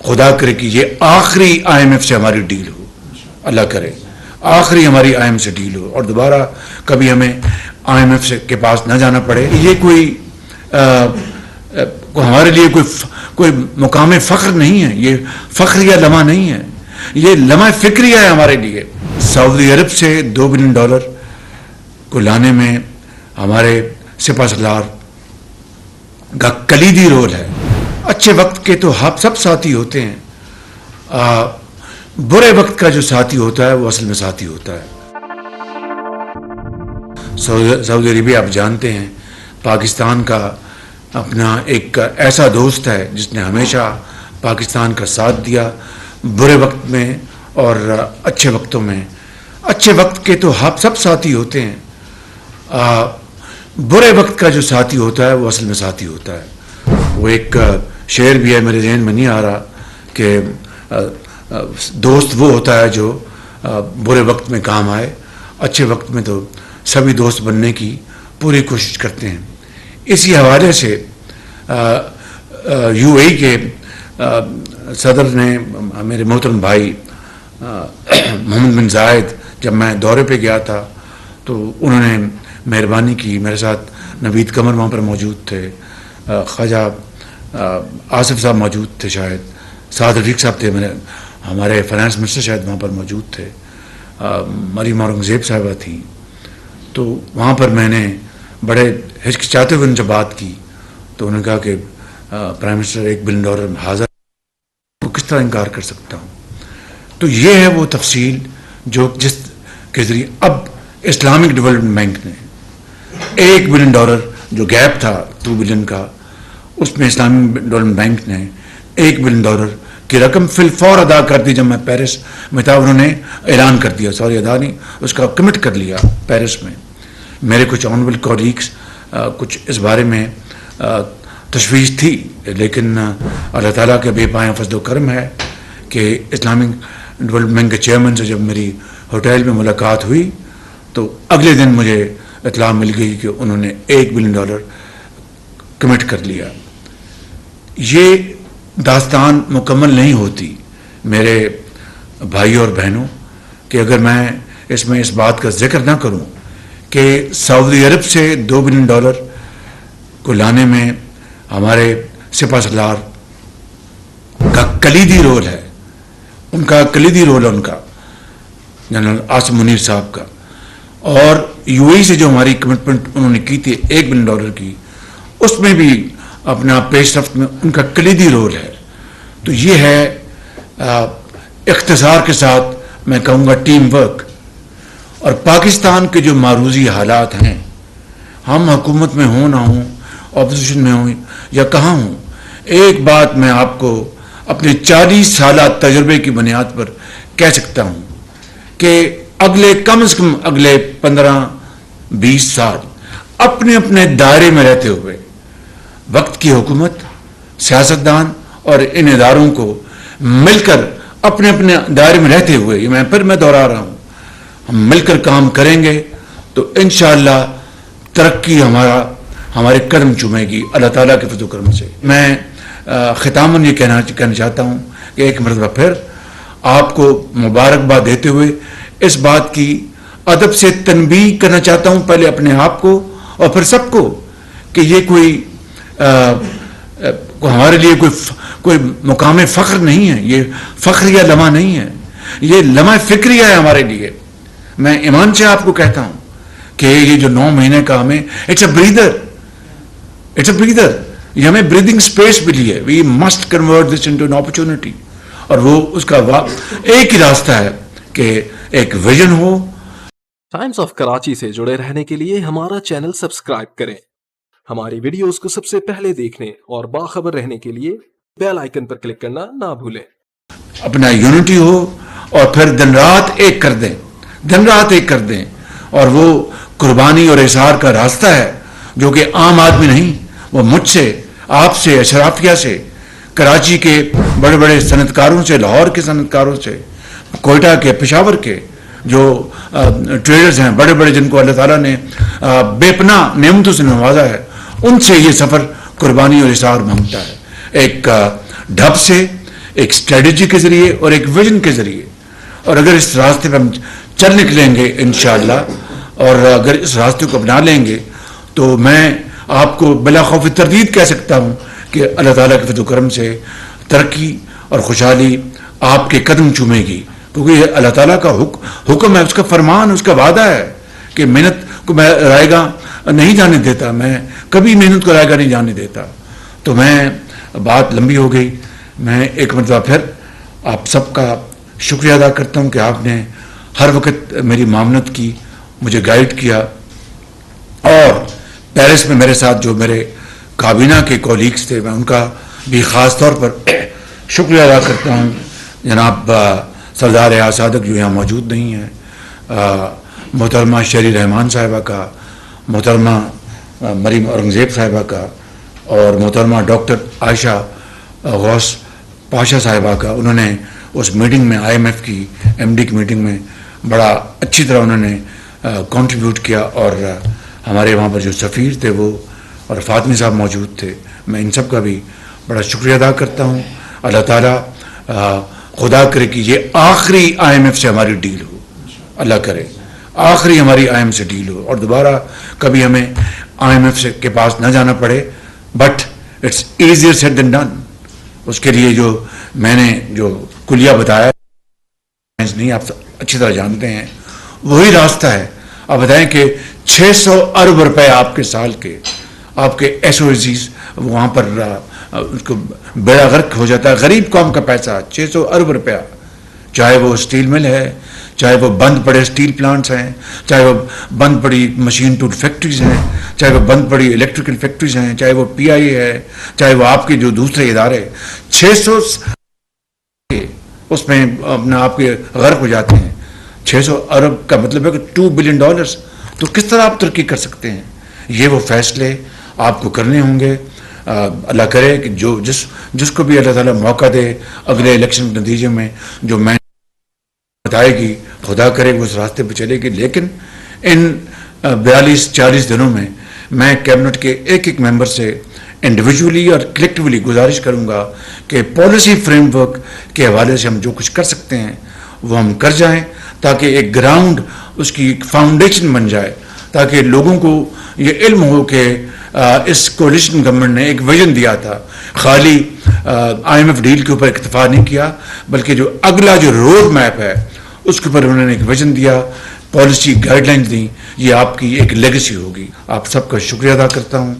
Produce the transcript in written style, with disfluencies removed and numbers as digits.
خدا کرے کہ یہ آخری IMF سے ہماری ڈیل ہو، اللہ کرے آخری ہماری IMF سے ڈیل ہو اور دوبارہ کبھی ہمیں IMF کے پاس نہ جانا پڑے. یہ کوئی ہمارے لیے کوئی مقام فخر نہیں ہے، یہ فخریہ لمحہ نہیں ہے، یہ لمحہ فکریہ ہے ہمارے لیے. سعودی عرب سے $2 بلین کو لانے میں ہمارے سپہ سالار کا کلیدی رول ہے. اچھے وقت کے تو سب ساتھی ہوتے ہیں، برے وقت کا جو ساتھی ہوتا ہے وہ اصل میں ساتھی ہوتا ہے. سعودی عربیہ آپ جانتے ہیں پاکستان کا اپنا ایک ایسا دوست ہے جس نے ہمیشہ پاکستان کا ساتھ دیا، برے وقت میں اور اچھے وقتوں میں. اچھے وقت کے تو سب ساتھی ہوتے ہیں، برے وقت کا جو ساتھی ہوتا ہے وہ اصل میں ساتھی ہوتا ہے. وہ ایک شعر بھی ہے میرے ذہن میں نہیں آ رہا کہ دوست وہ ہوتا ہے جو برے وقت میں کام آئے، اچھے وقت میں تو سبھی دوست بننے کی پوری کوشش کرتے ہیں. اسی حوالے سے UAE کے صدر نے میرے محترم بھائی محمد بن زائد جب میں دورے پہ گیا تھا تو انہوں نے مہربانی کی، میرے ساتھ نوید قمر وہاں پر موجود تھے، خواجہ آصف صاحب موجود تھے، شاید سعد رفیق صاحب تھے، ہمارے فائنانس منسٹر شاید وہاں پر موجود تھے، مریم اورنگزیب صاحبہ تھیں. تو وہاں پر میں نے بڑے ہچکچاتے ہوئے ان سے بات کی تو انہوں نے کہا کہ پرائم منسٹر $1 بلین حاضر، تو کس طرح انکار کر سکتا ہوں. تو یہ ہے وہ تفصیل جس کے ذریعے اب اسلامک ڈیولپمنٹ بینک نے $1 بلین جو گیپ تھا 2 بلین کا، اس میں اسلامک ڈیولپمنٹ بینک نے $1 بلین کی رقم فی الفور ادا کر دی. جب میں پیرس میں تھا انہوں نے اعلان کر دیا، سوری ادا نہیں، اس کا کمٹ کر لیا پیرس میں. میرے کچھ آنریبل کولیگس کچھ اس بارے میں تشویش تھی، لیکن اللہ تعالیٰ کے بے پایہ فضل و کرم ہے کہ اسلامک ڈیولپمنٹ بینک کے چیئرمین سے جب میری ہوٹل میں ملاقات ہوئی تو اگلے دن مجھے اطلاع مل گئی کہ انہوں نے $1 بلین کمٹ کر لیا. یہ داستان مکمل نہیں ہوتی میرے بھائیوں اور بہنوں کہ اگر میں اس بات کا ذکر نہ کروں کہ سعودی عرب سے $2 بلین کو لانے میں ہمارے سپہ سالار کا کلیدی رول ہے، ان کا کلیدی رول ہے، ان کا جنرل عاصم منیر صاحب کا. اور UAE سے جو ہماری کمٹمنٹ انہوں نے کی تھی $1 بلین کی، اس میں بھی اپنا پیش رفت میں ان کا کلیدی رول ہے. تو یہ ہے اختصار کے ساتھ میں کہوں گا ٹیم ورک. اور پاکستان کے جو معروضی حالات ہیں، ہم حکومت میں ہوں نہ ہوں، اپوزیشن میں ہوں یا کہاں ہوں، ایک بات میں آپ کو اپنے 40 سالہ تجربے کی بنیاد پر کہہ سکتا ہوں کہ کم از کم اگلے 15-20 سال اپنے اپنے دائرے میں رہتے ہوئے وقت کی حکومت، سیاستدان اور ان اداروں کو مل کر اپنے اپنے دائرے میں رہتے ہوئے، یہ میں دہرا رہا ہوں، ہم مل کر کام کریں گے تو انشاءاللہ ترقی ہمارے قدم چومے گی اللہ تعالیٰ کے فضل و کرم سے. میں ختاماً یہ کہنا چاہتا ہوں کہ ایک مرتبہ پھر آپ کو مبارکباد دیتے ہوئے اس بات کی ادب سے تنبیہ کرنا چاہتا ہوں، پہلے اپنے آپ کو اور پھر سب کو، کہ یہ کوئی ہمارے لیے کوئی مقام فخر نہیں ہے، یہ فخریہ لمحہ نہیں ہے، یہ لمحہ فکریہ ہے ہمارے لیے. میں ایمان سے آپ کو کہتا ہوں کہ یہ جو 9 مہینے کا ہمیں اٹس اے بریدر، یہ ہمیں بریدنگ سپیس ملی ہے. We must convert this into an opportunity, اور وہ اس کا ایک ہی راستہ ہے کہ ایک vision who. Times of Karachi سے جڑے رہنے کے لیے ہمارا چینل سبسکرائب کریں، ہماری ویڈیوز کو سب سے پہلے دیکھنے اور باخبر رہنے کے لیے بیل آئیکن پر کلک کرنا نہ بھولیں. اپنا یونٹی ہو اور پھر دن رات ایک کر دیں، اور وہ قربانی اور اظہار کا راستہ ہے جو کہ عام آدمی نہیں، وہ مجھ سے، آپ سے، اشرافیہ سے، کراچی کے بڑے بڑے صنعت کاروں سے، لاہور کے صنعت کاروں سے، کوئٹہ کے، پشاور کے جو ٹریڈرز ہیں بڑے بڑے، جن کو اللہ تعالیٰ نے بے پناہ نعمتوں سے نوازا ہے، ان سے یہ سفر قربانی اور اظہار مانگتا ہے. ایک ڈھب سے، ایک اسٹریٹجی کے ذریعے اور ایک ویژن کے ذریعے. اور اگر اس راستے پہ ہم چل نکلیں گے انشاءاللہ، اور اگر اس راستے کو اپنا لیں گے، تو میں آپ کو بلا خوف تردید کہہ سکتا ہوں کہ اللہ تعالیٰ کے فضل و کرم سے ترقی اور خوشحالی آپ کے قدم چومے گی، کیونکہ یہ اللہ تعالیٰ کا حکم ہے، اس کا فرمان، اس کا وعدہ ہے کہ محنت کو میں رائے گاہ نہیں جانے دیتا، میں کبھی محنت کو رائے گاہ نہیں جانے دیتا. تو میں بات لمبی ہو گئی، میں ایک مرتبہ پھر آپ سب کا شکریہ ادا کرتا ہوں کہ آپ نے ہر وقت میری معاونت کی، مجھے گائیڈ کیا. اور پیرس میں میرے ساتھ جو میرے کابینہ کے کولیگز تھے، میں ان کا بھی خاص طور پر شکریہ ادا کرتا ہوں. جناب سردار ریاض صادق جو یہاں موجود نہیں ہیں، محترمہ شہری رحمان صاحبہ کا، محترمہ مریم اورنگزیب صاحبہ کا، اور محترمہ ڈاکٹر عائشہ غوث پاشا صاحبہ کا. انہوں نے اس میٹنگ میں IMF کی MD کی میٹنگ میں بڑا اچھی طرح انہوں نے کنٹریبیوٹ کیا. اور ہمارے وہاں پر جو سفیر تھے وہ اور فاطمی صاحب موجود تھے، میں ان سب کا بھی بڑا شکریہ ادا کرتا ہوں. اللہ تعالیٰ خدا کرے کہ یہ آخری IMF سے ہماری ڈیل ہو، اللہ کرے آخری ہماری IMF سے ڈیل ہو اور دوبارہ کبھی ہمیں IMF کے پاس نہ جانا پڑے. But it's easier said than done. اس کے لیے جو میں نے جو کلیہ بتایا نہیں، آپ اچھی طرح جانتے ہیں، وہی راستہ ہے. آپ بتائیں کہ 600 ارب روپے آپ کے سال کے آپ کے SOSs وہاں پر اس کو بیڑا غرق ہو جاتا ہے. غریب قوم کا پیسہ 600 ارب روپیہ، چاہے وہ اسٹیل مل ہے، چاہے وہ بند پڑے اسٹیل پلانٹس ہیں، چاہے وہ بند پڑی مشین ٹول فیکٹریز ہیں، چاہے وہ بند پڑی الیکٹریکل فیکٹریز ہیں، چاہے وہ PIA ہے، چاہے وہ آپ کے جو دوسرے ادارے، 600 اس میں اپنا آپ کے غرق ہو جاتے ہیں. 600 ارب کا مطلب ہے کہ $2 بلین. تو کس طرح آپ ترقی کر سکتے ہیں؟ یہ وہ فیصلے آپ کو کرنے ہوں گے. اللہ کرے کہ جو جس کو بھی اللہ تعالیٰ موقع دے اگلے الیکشن کے نتیجے میں جو میں بتائے گی، خدا کرے وہ اس راستے پہ چلے گی. لیکن ان 42-40 دنوں میں میں کیبنٹ کے ایک ممبر سے انڈیویجولی اور کلیکٹیولی گزارش کروں گا کہ پالیسی فریم ورک کے حوالے سے ہم جو کچھ کر سکتے ہیں وہ ہم کر جائیں، تاکہ ایک گراؤنڈ، اس کی ایک فاؤنڈیشن بن جائے، تاکہ لوگوں کو یہ علم ہو کہ اس کولیشن گورنمنٹ نے ایک ویژن دیا تھا. خالی IMF ڈیل کے اوپر اکتفا نہیں کیا، بلکہ جو اگلا جو روڈ میپ ہے اس کے اوپر انہوں نے ایک ویژن دیا، پالیسی گائیڈ لائنز دیں. یہ آپ کی ایک لیگیسی ہوگی. آپ سب کا شکریہ ادا کرتا ہوں.